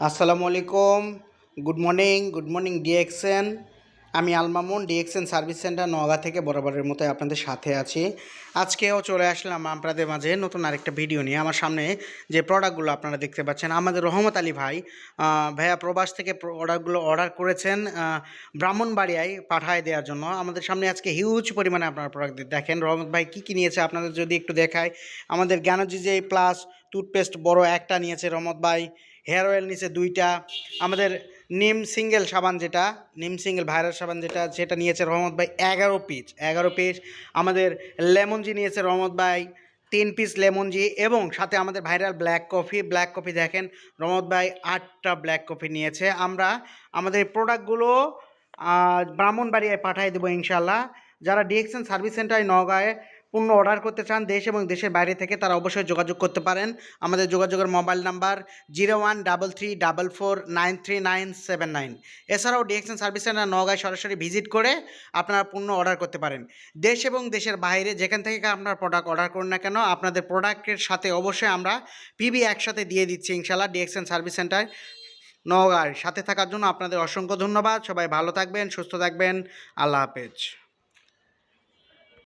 আসসালামু আলাইকুম। Good morning DXN. আমি Al Mamun, DXN service centre Naogaon থেকে বরাবরের মতো আপনাদের সাথে আছি। আজকেও চলে আসলাম আপনাদের মাঝে নতুন আরেকটা ভিডিও নিয়ে। আমার সামনে যে প্রোডাক্টগুলো আপনারা দেখতে পাচ্ছেন, আমাদের রহমত আলী ভাইয়া প্রবাস থেকে প্রোডাক্টগুলো অর্ডার করেছেন ব্রাহ্মণবাড়িয়ায় পাঠায় দেওয়ার জন্য। আমাদের সামনে আজকে হিউজ পরিমাণে আপনারা প্রোডাক্ট দেখেন। রহমত ভাই কী কী নিয়েছে আপনাদের যদি একটু দেখায়। আমাদের জ্ঞানজি যে প্লাস টুথপেস্ট বড় একটা নিয়েছে রহমত ভাই, হেয়ার অয়েল নিচে দুইটা, আমাদের নিম সিঙ্গেল সাবান যেটা নিম সিঙ্গেল ভাইরাল সাবান সেটা নিয়েছে রহমত ভাই 11 পিস। আমাদের লেমনজি নিয়েছে রহমত ভাই 3 পিস লেমনজি, এবং সাথে আমাদের ভাইরাল ব্ল্যাক কফি দেখেন রহমত ভাই 8টা ব্ল্যাক কফি নিয়েছে। আমরা আমাদের প্রোডাক্টগুলো ব্রাহ্মণবাড়িয়ায় পাঠিয়ে দেবো ইনশাল্লাহ। যারা ডিএক্সএন সার্ভিস সেন্টারে নওগাঁয় পণ্য অর্ডার করতে চান দেশ এবং দেশের বাইরে থেকে, তারা অবশ্যই যোগাযোগ করতে পারেন। আমাদের যোগাযোগের মোবাইল নাম্বার 013344933979। এছাড়াও ডিএক্সএন সার্ভিস সেন্টার নওগাঁয় সরাসরি ভিজিট করে আপনারা পণ্য অর্ডার করতে পারেন। দেশ এবং দেশের বাইরে যেখান থেকে আপনার প্রোডাক্ট অর্ডার করুন না কেন, আপনাদের প্রোডাক্টের সাথে অবশ্যই আমরা পিবি একসাথে দিয়ে দিচ্ছি ইনশাল্লাহ। ডিএক্সএন সার্ভিস সেন্টার নওগাঁর সাথে থাকার জন্য আপনাদের অসংখ্য ধন্যবাদ। সবাই ভালো থাকবেন, সুস্থ থাকবেন। আল্লাহ হাফেজ।